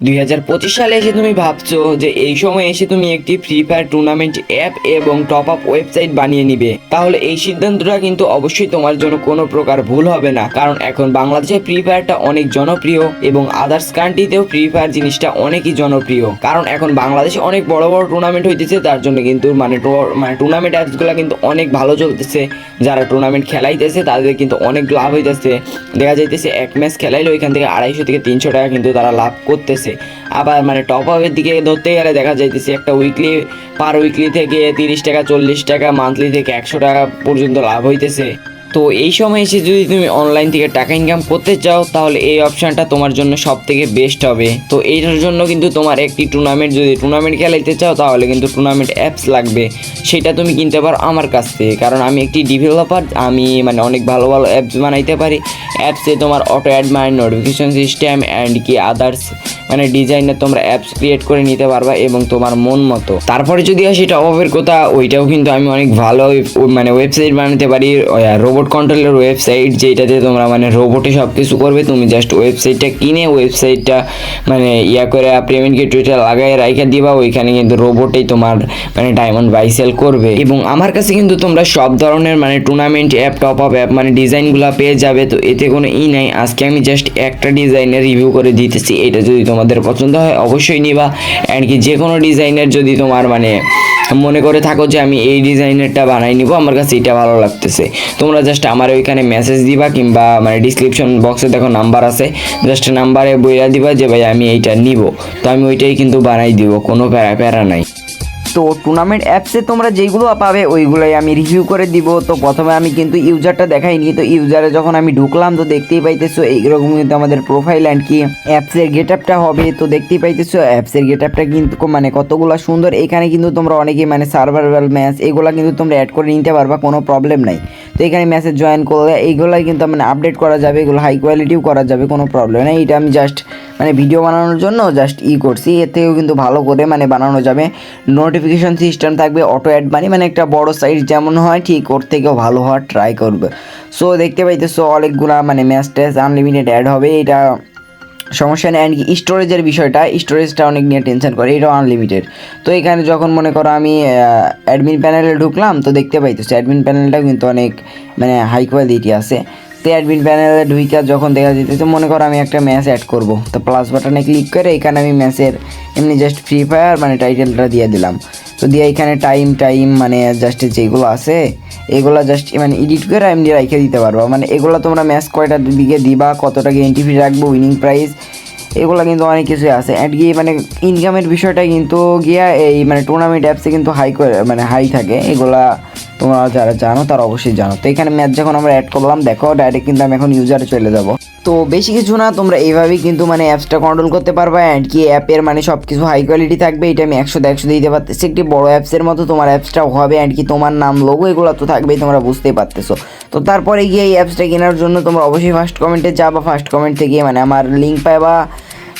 2025 সালে এসে তুমি ভাবছো যে এই সময় এসে তুমি একটি ফ্রি ফায়ার টুর্নামেন্ট অ্যাপ এবং টপ আপ ওয়েবসাইট বানিয়ে নিবে, তাহলে এই সিদ্ধান্তটা কিন্তু অবশ্যই তোমার জন্য কোনো প্রকার ভুল হবে না। কারণ এখন বাংলাদেশে ফ্রি ফায়ারটা অনেক জনপ্রিয় এবং আদার্স কান্ট্রিতেও ফ্রি ফায়ার জিনিসটা অনেকই জনপ্রিয়। কারণ এখন বাংলাদেশে অনেক বড় বড় টুর্নামেন্ট হইতেছে, তার জন্য কিন্তু মানে টুর্নামেন্ট অ্যাপসগুলো কিন্তু অনেক ভালো চলতেছে। যারা টুর্নামেন্ট খেলাইতেছে তাদের কিন্তু অনেক লাভ হইতেছে। দেখা যাইতেছে এক ম্যাচ খেলাইলে ওইখান থেকে 250 থেকে 300 টাকা কিন্তু তারা লাভ করতেছে। আবার মানে টপ আপের দিকে ধরতে গেলে দেখা যাইতেছে একটা পার উইকলি থেকে 30 টাকা 40 টাকা, মান্থলি থেকে 100 টাকা পর্যন্ত লাভ হইতেছে। তো এই সময় এসে যদি তুমি অনলাইন থেকে টাকা ইনকাম করতে চাও, তাহলে এই অপশানটা তোমার জন্য সব থেকে বেস্ট হবে। তো এইটার জন্য কিন্তু তোমার একটি যদি টুর্নামেন্ট খেলাইতে চাও, তাহলে কিন্তু টুর্নামেন্ট অ্যাপস লাগবে। সেটা তুমি কিনতে পারো আমার কাছ থেকে, কারণ আমি একটি ডেভেলপার। আমি মানে অনেক ভালো ভালো অ্যাপস বানাইতে পারি। অ্যাপসে তোমার auto add mind, notification system and কি আদার্স মানে ডিজাইনের তোমরা অ্যাপস ক্রিয়েট করে নিতে পারবা এবং তোমার মন মতো। তারপরে যদি আসি টপ আপের কথা, ওইটাও কিন্তু আমি অনেক ভালো মানে ওয়েবসাইট বানাতে পারি। রোবট কন্ট্রোলের ওয়েবসাইট, যেটাতে তোমরা মানে রোবটে সব কিছু করবে। তুমি জাস্ট ওয়েবসাইটটা কিনে ওয়েবসাইটটা মানে করে পেমেন্ট গেটওয়েটা লাগাই রাইখা দিবা, ওইখানে কিন্তু রোবটেই তোমার মানে ডায়মন্ড বাই সেল করবে। এবং আমার কাছে কিন্তু তোমরা সব ধরনের মানে tournament app, top up app মানে ডিজাইনগুলো পেয়ে যাবে। তো এতে কোনো নাই। আজকে আমি জাস্ট একটা ডিজাইনের রিভিউ করে দিতেছি। এটা যদি তোমাদের পছন্দ হয় অবশ্যই নিবা। অ্যান্ড কি যে কোনো ডিজাইনের যদি তোমার মানে মনে করে থাকো যে আমি এই ডিজাইনারটা বানাই নিব, আমার কাছে এটা ভালো লাগতেছে, তোমরা জাস্ট আমার ওইখানে মেসেজ দিবা, কিংবা মানে ডিসক্রিপশন বক্সে দেখো নাম্বার আছে, জাস্ট নাম্বারে বইয়া দিবা যে ভাই আমি এইটা নিব। তো আমি ওইটাই কিন্তু বানাই দিব, কোনো প্যারা নাই। তো টুর্নামেন্ট অ্যাপসে তোমরা যেইগুলো পাবে ওইগুলোই আমি রিভিউ করে দিব। তো প্রথমে আমি কিন্তু ইউজারটা দেখাইনি। তো ইউজারে যখন আমি ঢুকলাম, তো দেখতেই পাইতেছো এইরকম কিন্তু আমাদের প্রোফাইল অ্যান্ড কি অ্যাপসের গেট আপটা হবে। তো দেখতেই পাইতেছো অ্যাপসের গেট আপটা কিন্তু মানে কতগুলো সুন্দর। এখানে কিন্তু তোমরা অনেকেই মানে সার্ভাইভাল ম্যাচ এগুলো কিন্তু তোমরা অ্যাড করে নিতে পারবা, কোনো প্রবলেম নাই। তো এখানে ম্যাচে জয়েন করলে এইগুলাই কিন্তু মানে আপডেট করা যাবে, এগুলো হাই কোয়ালিটিও করা যাবে, কোনো প্রবলেম নেই। এটা আমি জাস্ট মানে ভিডিও বানানোর জন্য জাস্ট করছি। এর থেকেও কিন্তু ভালো করে মানে বানানো যাবে। নোটিফিকেশন সিস্টেম থাকবে, অটো অ্যাড মানে একটা বড় সাইজ যেমন হয় ঠিক ওর থেকেও ভালো হওয়ার ট্রাই করবে। সো দেখতে পাইতেছো অনেকগুলা মানে ম্যাচ ট্যাচ আনলিমিটেড অ্যাড হবে, এটা সমস্যা নেই। অ্যান্ড কি স্টোরেজের বিষয়টা, স্টোরেজটা অনেক নিয়ে টেনশন করে, এটাও আনলিমিটেড। তো এখানে যখন মনে করো আমি অ্যাডমিন প্যানেলে ঢুকলাম, তো দেখতে পাইতেছো অ্যাডমিন প্যানেলটাও কিন্তু অনেক মানে হাই কোয়ালিটি আছে। তো অ্যাডমিন প্যানেলে ঢুইকা যখন দেখা যেতেছে মনে করো আমি একটা ম্যাচ অ্যাড করব, তো প্লাস বাটনে ক্লিক করে এখানে আমি ম্যাচের এমনি জাস্ট ফ্রি ফায়ার মানে টাইটেলটা দিয়ে দিলাম। তো দিয়ে এখানে টাইম মানে জাস্ট যেগুলো আছে এগুলো জাস্ট মানে এডিট করে এমনি রেখে দিতে পারবো। মানে এগুলো তোমরা ম্যাচ কয়টার দিকে দিবা, কতটা গ্যারেন্টি ফি রাখবো, উইনিং প্রাইস, এগুলো কিন্তু অনেক কিছুই আছে। অ্যান্ড গিয়ে মানে ইনকামের বিষয়টা কিন্তু গিয়া এই মানে টুর্নামেন্ট অ্যাপসে কিন্তু হাই থাকে। এগুলা তোমরা যারা জানো তারা অবশ্যই জানো। তো এখানে ম্যাচ যখন আমরা অ্যাড করলাম, দেখো ডাইরেক্ট কিন্তু আমি এখন ইউজারে চলে যাব। তো বেশি কিছু না, তোমরা এইভাবেই কিন্তু মানে অ্যাপসটা কন্ট্রোল করতে পারবা। অ্যান্ড কি অ্যাপের মানে সব কিছু হাই কোয়ালিটি থাকবে। এটা আমি 100 দিতে পারতেছি, একটি বড় অ্যাপসের মতো তোমার অ্যাপসটাও হবে। অ্যান্ড কি তোমার নাম লোগো এগুলো তো থাকবেই, তোমরা বুঝতেই পারতেছো। তো তারপরে গিয়ে এই অ্যাপসটা কেনার জন্য তোমরা অবশ্যই ফার্স্ট কমেন্টে যাবা। ফার্স্ট কমেন্ট থেকে মানে আমার লিঙ্ক পাবা,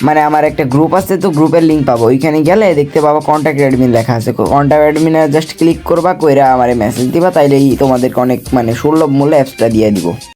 মানে আমার একটা গ্রুপ আছে, তো গ্রুপের লিঙ্ক পাবো। ওইখানে গেলে দেখতে পাবো কন্ট্যাক্ট অ্যাডমিন লেখা আছে। কন্ট্যাক্ট অ্যাডমিনে জাস্ট ক্লিক করবা, কইরা আমার মেসেজ দিবা, তাইলেই তোমাদেরকে অনেক মানে সুলভ মূল্যে অ্যাপসটা দিয়ে দিব।